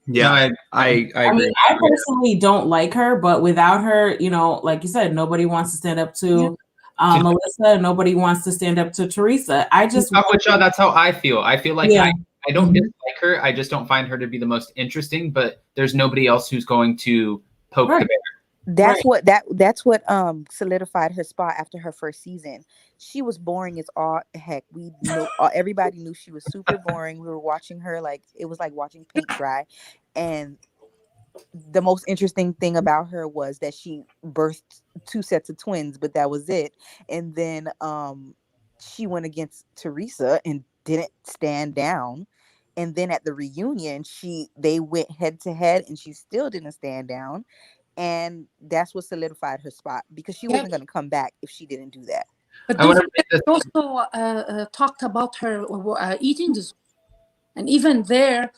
Speaker 3: Yeah,
Speaker 2: No,
Speaker 3: I agree.
Speaker 6: I mean, I personally don't like her, but without her, you know, like you said, nobody wants to stand up to Melissa. Nobody wants to stand up to Teresa. I just
Speaker 2: that's how I feel. I feel like I don't dislike her. I just don't find her to be the most interesting. But there's nobody else who's going to poke the bear.
Speaker 4: That's what solidified her spot after her first season. She was boring as all heck. We knew everybody knew she was super boring. We were watching her like it was like watching paint dry. And the most interesting thing about her was that she birthed 2 sets of twins, but that was it. And then she went against Teresa and didn't stand down. And then at the reunion, they went head to head and she still didn't stand down. And that's what solidified her spot, because she wasn't going to come back if she didn't do that.
Speaker 5: But they also talked about her eating disorder. And even there,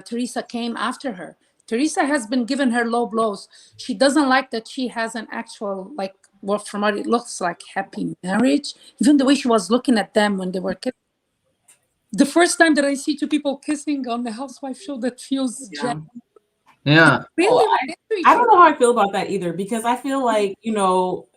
Speaker 5: Teresa came after her. Teresa has been given her low blows. She doesn't like that she has an actual, like, what from what it looks like, happy marriage. Even the way she was looking at them when they were kissing. The first time that I see 2 people kissing on the Housewives show, that feels
Speaker 2: Yeah.
Speaker 5: Really,
Speaker 6: I don't know how I feel about that either, because I feel like, you know,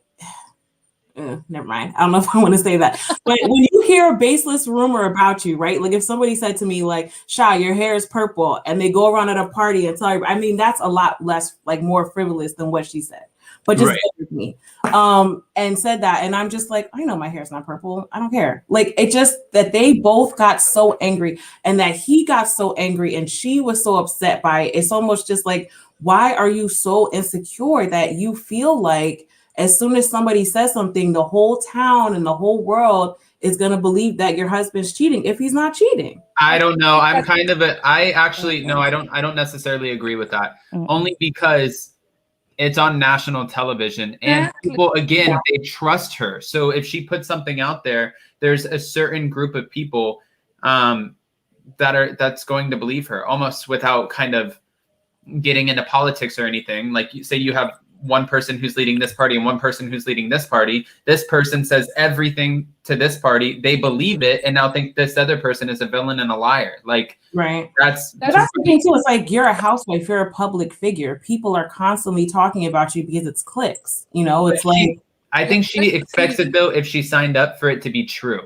Speaker 6: never mind. I don't know if I want to say that. But when you hear a baseless rumor about you, right? Like if somebody said to me, like, Sha, your hair is purple, and they go around at a party and tell you, I mean, that's a lot less, like, more frivolous than what she said. But just with me. And said that. And I'm just like, I know my hair's not purple. I don't care. Like, it just that they both got so angry, and that he got so angry and she was so upset by it. It's almost just like, why are you so insecure that you feel like as soon as somebody says something, the whole town and the whole world is going to believe that your husband's cheating if he's not cheating?
Speaker 2: I don't know. I'm kind of I don't necessarily agree with that. Only because it's on national television and people, again, they trust her. So if she puts something out there, there's a certain group of people that's going to believe her almost without kind of getting into politics or anything. Like, you say you have one person who's leading this party and one person who's leading this party. This person says everything to this party. They believe it and now think this other person is a villain and a liar. Like, that's
Speaker 6: the thing too. It's like, you're a housewife, you're a public figure. People are constantly talking about you because it's clicks. You know, it's like,
Speaker 2: I think she expects it though. If she signed up for it to be true,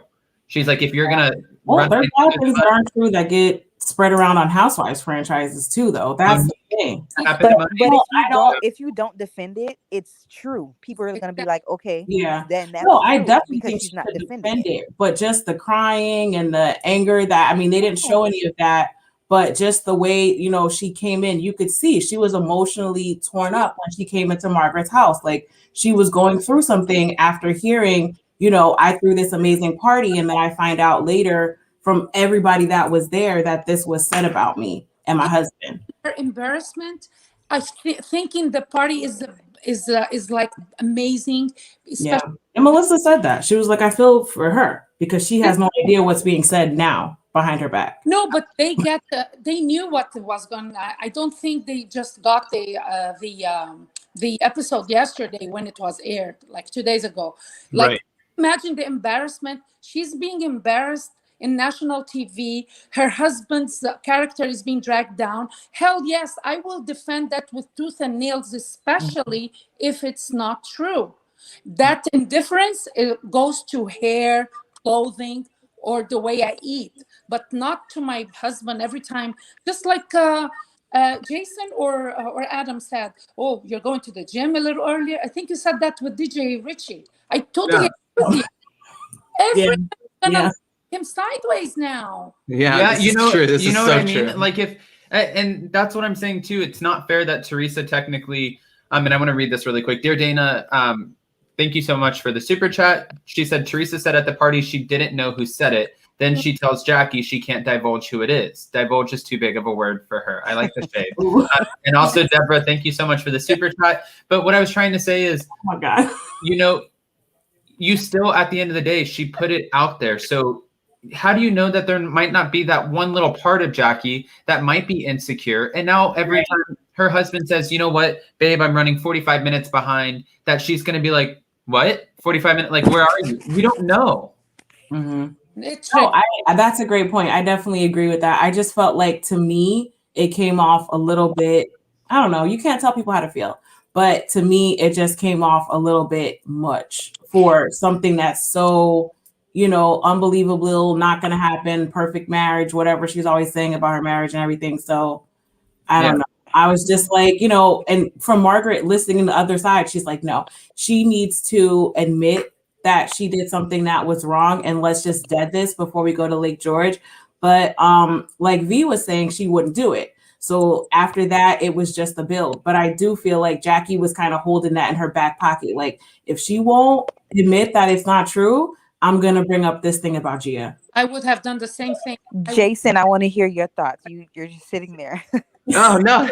Speaker 2: she's like, if you're gonna,
Speaker 6: there's a lot of things that aren't true that get spread around on Housewives franchises too, though. That's the thing.
Speaker 4: But if you don't defend it, it's true. People are going to be like, okay, then that's
Speaker 6: I definitely think she's not defend it. But just the crying and the anger that, I mean, they didn't show any of that, but just the way, you know, she came in, you could see she was emotionally torn up when she came into Margaret's house. Like, she was going through something after hearing, you know, I threw this amazing party, and then I find out later from everybody that was there that this was said about me and my husband.
Speaker 5: Her embarrassment, thinking the party is like amazing.
Speaker 6: And Melissa said that. She was like, I feel for her because she has no idea what's being said now behind her back.
Speaker 5: No, but they knew what was going on. I don't think they just got the episode yesterday when it was aired, like 2 days ago. Like, imagine the embarrassment. She's being embarrassed in national TV. Her husband's character is being dragged down. Hell yes, I will defend that with tooth and nails, especially if it's not true. That indifference, it goes to hair, clothing, or the way I eat, but not to my husband every time. Just like Jason or Adam said, oh, you're going to the gym a little earlier. I think you said that with DJ Richie. I totally agree with you. Every him sideways now.
Speaker 2: You know what I mean? Like, if, and that's what I'm saying too. It's not fair that Teresa technically And I want to read this really quick. Dear Dana, thank you so much for the super chat. She said, Teresa said at the party she didn't know who said it. Then she tells Jackie she can't divulge who it is. Divulge is too big of a word for her. I like the shade. And also, Deborah, thank you so much for the super chat. But what I was trying to say is,
Speaker 6: oh my God,
Speaker 2: you know, you still, at the end of the day, she put it out there. So how do you know that there might not be that one little part of Jackie that might be insecure? And now every time her husband says, you know what, babe, I'm running 45 minutes behind, that she's going to be like, what? 45 minutes? Like, where are you? We don't know.
Speaker 6: Mm-hmm. That's a great point. I definitely agree with that. I just felt like, to me, it came off a little bit, I don't know, you can't tell people how to feel, but to me, it just came off a little bit much for something that's so, you know, unbelievable, not going to happen, perfect marriage, whatever she's always saying about her marriage and everything. So I don't know. I was just like, you know, and from Margaret listening to the other side, she's like, no, she needs to admit that she did something that was wrong, and let's just dead this before we go to Lake George. But like V was saying, she wouldn't do it. So after that, it was just the build. But I do feel like Jackie was kind of holding that in her back pocket. Like, if she won't admit that it's not true, I'm going to bring up this thing about Gia.
Speaker 5: I would have done the same thing.
Speaker 4: Jason, I want to hear your thoughts. You're just sitting there.
Speaker 3: Oh, no.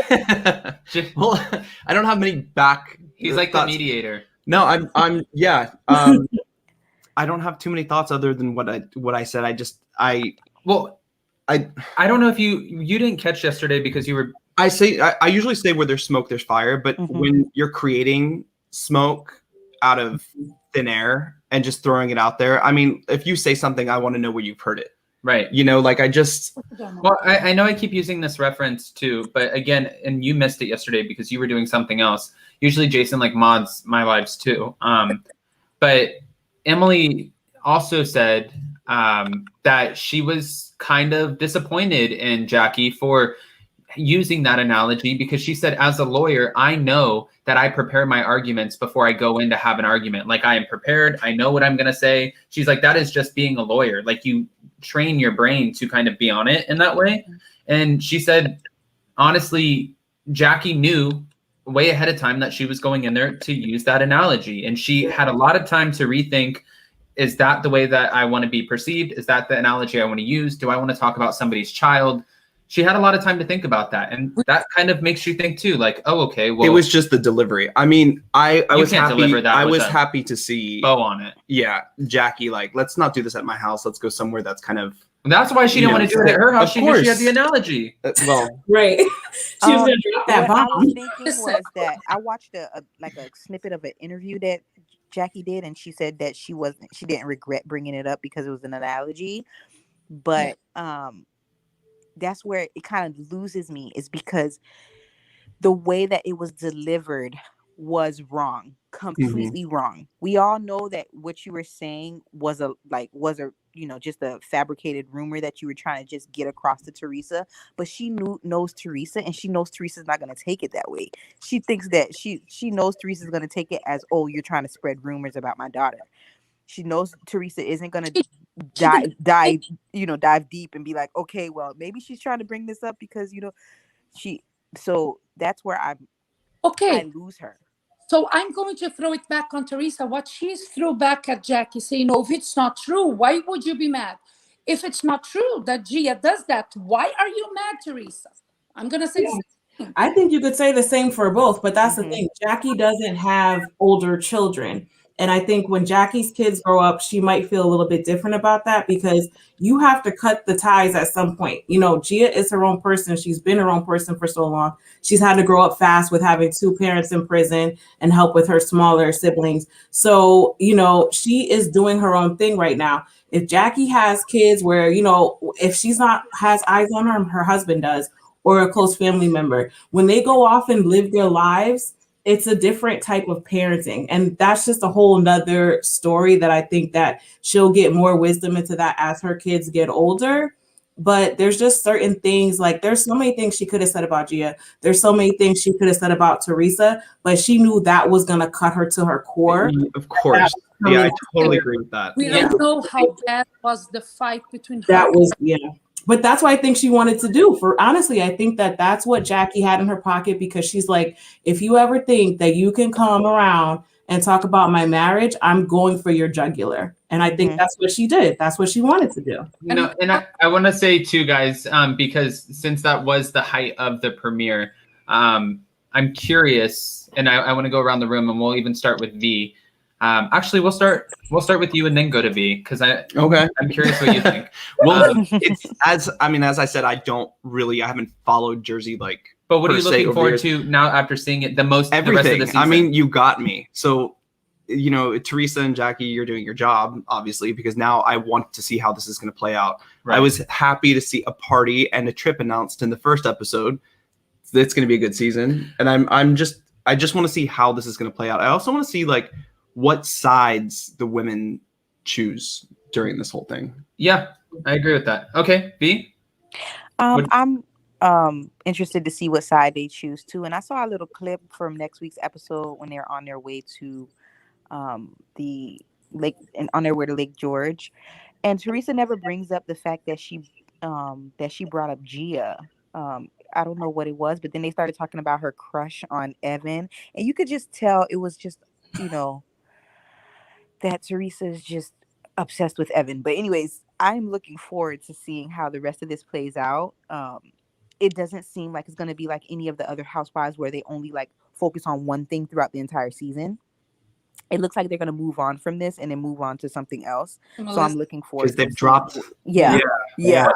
Speaker 3: Well, I don't have many back.
Speaker 2: He's like thoughts. The mediator.
Speaker 3: No, I'm yeah. I don't have too many thoughts other than what I said. I
Speaker 2: don't know if you didn't catch yesterday because you were.
Speaker 3: I usually say where there's smoke, there's fire. But when you're creating smoke out of thin air and just throwing it out there, I mean, if you say something, I want to know where you've heard it.
Speaker 2: Right.
Speaker 3: You know, like I just.
Speaker 2: Well, I know I keep using this reference too, but again, and you missed it yesterday because you were doing something else. Usually Jason like mods my lives too. But Emily also said that she was kind of disappointed in Jackie for using that analogy, because she said, as a lawyer, I know that I prepare my arguments before I go in to have an argument. Like, I am prepared. I know what I'm going to say. She's like, that is just being a lawyer. Like, you train your brain to kind of be on it in that way. And she said, honestly, Jackie knew way ahead of time that she was going in there to use that analogy. And she had a lot of time to rethink, is that the way that I want to be perceived? Is that the analogy I want to use? Do I want to talk about somebody's child? She had a lot of time to think about that. And that kind of makes you think too, like, oh, okay, well.
Speaker 3: It was just the delivery. I mean, I was happy to see
Speaker 2: bow on it.
Speaker 3: Yeah. Jackie, like, let's not do this at my house. Let's go somewhere that's kind of.
Speaker 2: That's why she didn't want to do it at her house. She knew she had the analogy.
Speaker 3: Well,
Speaker 6: right. She was going to drop that bomb.
Speaker 4: What I was thinking was that I watched a snippet of an interview that Jackie did, and she said that she didn't regret bringing it up because it was an analogy. But that's where it kind of loses me, is because the way that it was delivered was wrong, completely wrong. We all know that what you were saying was just a fabricated rumor that you were trying to just get across to Teresa, but she knows Teresa, and she knows Teresa's not going to take it that way. She thinks that she knows Teresa's going to take it as, oh, you're trying to spread rumors about my daughter. She knows Teresa isn't going to dive deep and be like, okay, well, maybe she's trying to bring this up because, so that's where I lose her.
Speaker 5: So I'm going to throw it back on Teresa. What she's threw back at Jackie, saying, no, if it's not true, why would you be mad? If it's not true that Gia does that, why are you mad, Teresa? I'm going to say
Speaker 6: I think you could say the same for both, but that's the thing. Jackie doesn't have older children. And I think when Jackie's kids grow up, she might feel a little bit different about that, because you have to cut the ties at some point. You know, Gia is her own person. She's been her own person for so long. She's had to grow up fast with having 2 parents in prison and help with her smaller siblings. So, she is doing her own thing right now. If Jackie has kids where, if she's not has eyes on her husband does, or a close family member, when they go off and live their lives, it's a different type of parenting. And that's just a whole nother story that I think that she'll get more wisdom into that as her kids get older. But there's just certain things, like there's so many things she could have said about Gia. There's so many things she could have said about Teresa, but she knew that was going to cut her to her core.
Speaker 3: Of course. Yeah, I totally agree with that.
Speaker 5: We don't know how bad was the fight between her.
Speaker 6: That was, But that's what I think she wanted to do. For honestly, I think that that's what Jackie had in her pocket, because she's like, if you ever think that you can come around and talk about my marriage, I'm going for your jugular. And I think that's what she did. That's what she wanted to do.
Speaker 2: You know, and I want to say too, guys, because since that was the height of the premiere, I'm curious, and I want to go around the room, and we'll even start with V. Actually, we'll start with you and then go to V, because I'm curious what you think.
Speaker 3: Well, it's as I said, I haven't followed Jersey like.
Speaker 2: But what are you looking forward to now after seeing it the most?
Speaker 3: Everything.
Speaker 2: The rest of the season?
Speaker 3: I mean, you got me. So, you know, Teresa and Jackie, you're doing your job, obviously, because now I want to see how this is going to play out. Right. I was happy to see a party and a trip announced in the first episode. It's going to be a good season, and I just want to see how this is going to play out. I also want to see like what sides the women choose during this whole thing.
Speaker 2: Yeah, I agree with that. Okay, V.
Speaker 4: I'm interested to see what side they choose to, and I saw a little clip from next week's episode when they're on their way to the lake and on their way to Lake George, and Teresa never brings up the fact that she brought up Gia. I don't know what it was, but then they started talking about her crush on Evan, and you could just tell it was just, you know, that Teresa is just obsessed with Evan. But anyways, I'm looking forward to seeing how the rest of this plays out. It doesn't seem like it's going to be like any of the other Housewives where they only like focus on one thing throughout the entire season. It looks like they're going to move on from this and then move on to something else. So I'm looking forward to
Speaker 3: they've dropped.
Speaker 4: Yeah.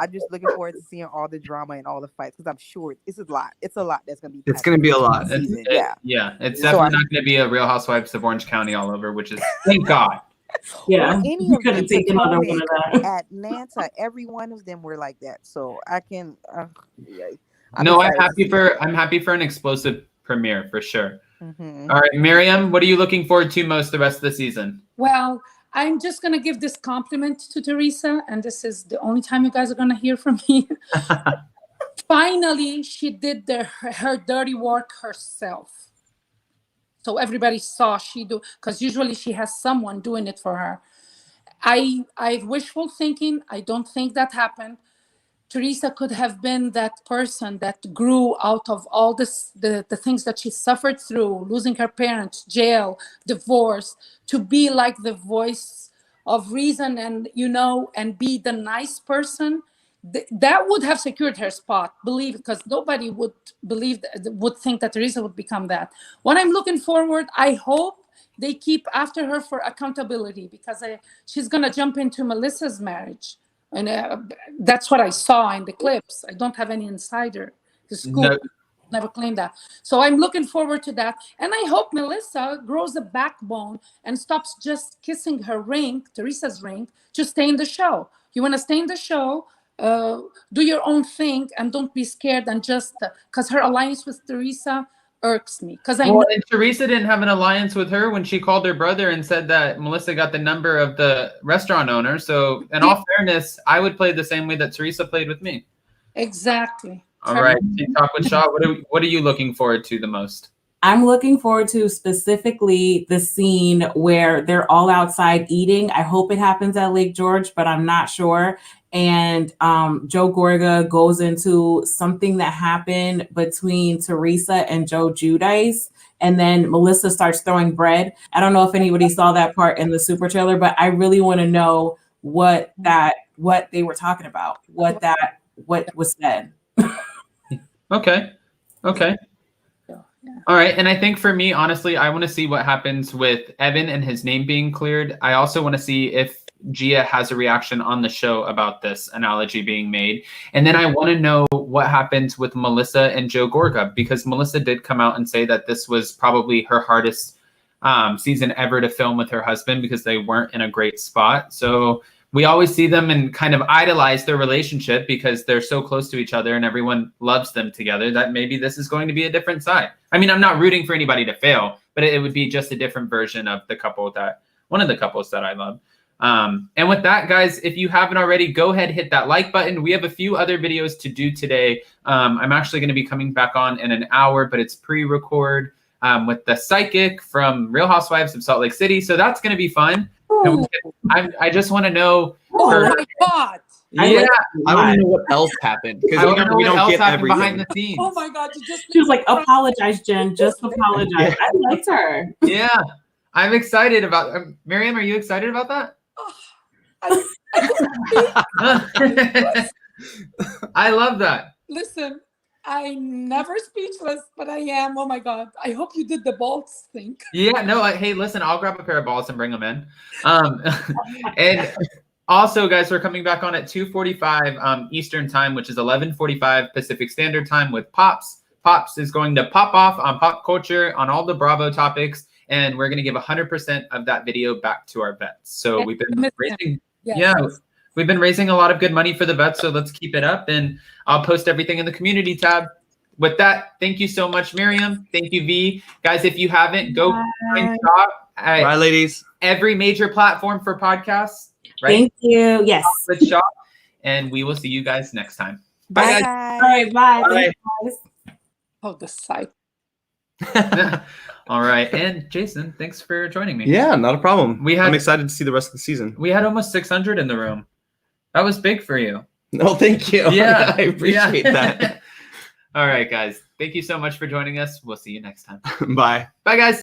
Speaker 4: I'm just looking forward to seeing all the drama and all the fights, because I'm sure it's a lot. It's a lot that's going to be.
Speaker 3: It's going to be a lot.
Speaker 2: It's definitely not going to be a Real Housewives of Orange County all over, which is thank God.
Speaker 6: Yeah,
Speaker 4: any of them, take another one of that. Atlanta, every one of them were like that. So I can.
Speaker 2: I'm happy for an explosive premiere for sure.
Speaker 4: Mm-hmm.
Speaker 2: All right, Miriam, what are you looking forward to most the rest of the season?
Speaker 5: Well, I'm just going to give this compliment to Teresa, and this is the only time you guys are going to hear from me. Finally, she did her dirty work herself. So everybody saw she do, because usually she has someone doing it for her. I wishful thinking. I don't think that happened. Teresa could have been that person that grew out of all this, the things that she suffered through, losing her parents, jail, divorce, to be like the voice of reason and, you know, and be the nice person. That would have secured her spot, because nobody would would think that Teresa would become that. What I'm looking forward, I hope they keep after her for accountability, because she's going to jump into Melissa's marriage. And that's what I saw in the clips. I don't have any insider. The school never claimed that. So I'm looking forward to that. And I hope Melissa grows a backbone and stops just kissing her ring, Teresa's ring, to stay in the show. You want to stay in the show, do your own thing, and don't be scared. And just because her alliance with Teresa irks me, because and
Speaker 2: Teresa didn't have an alliance with her when she called her brother and said that Melissa got the number of the restaurant owner. So in all fairness, I would play the same way that Teresa played with me.
Speaker 5: Exactly.
Speaker 2: All right, talk with Shaw. What are you looking forward to the most?
Speaker 6: I'm looking forward to specifically the scene where they're all outside eating. I hope it happens at Lake George, but I'm not sure. And Joe Gorga goes into something that happened between Teresa and Gia Giudice, and then Melissa starts throwing bread. I don't know if anybody saw that part in the super trailer, but I really want to know what they were talking about, what was said.
Speaker 2: Okay. All right. And I think for me, honestly, I want to see what happens with Evan and his name being cleared. I also want to see if Gia has a reaction on the show about this analogy being made. And then I want to know what happens with Melissa and Joe Gorga, because Melissa did come out and say that this was probably her hardest season ever to film with her husband, because they weren't in a great spot. So we always see them and kind of idolize their relationship because they're so close to each other and everyone loves them together, that maybe this is going to be a different side. I mean, I'm not rooting for anybody to fail, but it would be just a different version of one of the couples that I love. And with that, guys, if you haven't already, go ahead, hit that like button. We have a few other videos to do today. I'm actually going to be coming back on in an hour, but it's pre-record with the psychic from Real Housewives of Salt Lake City. So that's going to be fun. And I just want to know
Speaker 5: Oh my God.
Speaker 2: Yeah.
Speaker 3: I want to know what else happened because
Speaker 2: I want to know
Speaker 3: we
Speaker 2: what
Speaker 3: don't
Speaker 2: else
Speaker 3: get
Speaker 2: happened
Speaker 3: everything.
Speaker 2: behind the scenes.
Speaker 5: Oh my God. You just
Speaker 6: She was like, apologize, Jen. Just apologize.
Speaker 3: Yeah.
Speaker 6: I liked her.
Speaker 2: Yeah. I'm excited about Miriam, are you excited about that?
Speaker 5: I
Speaker 2: I love that.
Speaker 5: listen, I'm never speechless, but I am. Oh my God. I hope you did the balls thing.
Speaker 2: Yeah, no, hey, listen, I'll grab a pair of balls and bring them in. And also, guys, we're coming back on at 2:45 Eastern time, which is 11:45 Pacific Standard Time with Pops. Pops is going to pop off on pop culture, on all the Bravo topics, and we're going to give 100% of that video back to our vets. So we've been raising, we've been raising a lot of good money for the vets, so let's keep it up, and I'll post everything in the community tab. With that, thank you so much, Miriam. Thank you, V. Guys, if you haven't, go find Shop at
Speaker 3: Bye, ladies.
Speaker 2: every major platform for podcasts. Right?
Speaker 6: Thank you. Yes.
Speaker 2: Let's shop, and we will see you guys next time.
Speaker 4: Bye,
Speaker 2: Bye,
Speaker 4: guys.
Speaker 6: All right. Bye.
Speaker 3: Bye.
Speaker 6: Thank you, guys.
Speaker 5: Oh, the site.
Speaker 2: guys. All right, and Jason, thanks for joining me.
Speaker 3: Yeah, not a problem. I'm
Speaker 2: We
Speaker 3: excited to see the rest of the season.
Speaker 2: We had almost 600 in the room. That was big for you.
Speaker 3: No, thank you.
Speaker 2: Yeah,
Speaker 3: I appreciate that.
Speaker 2: All right, guys. Thank you so much for joining us. We'll see you next time.
Speaker 3: Bye.
Speaker 2: Bye, guys.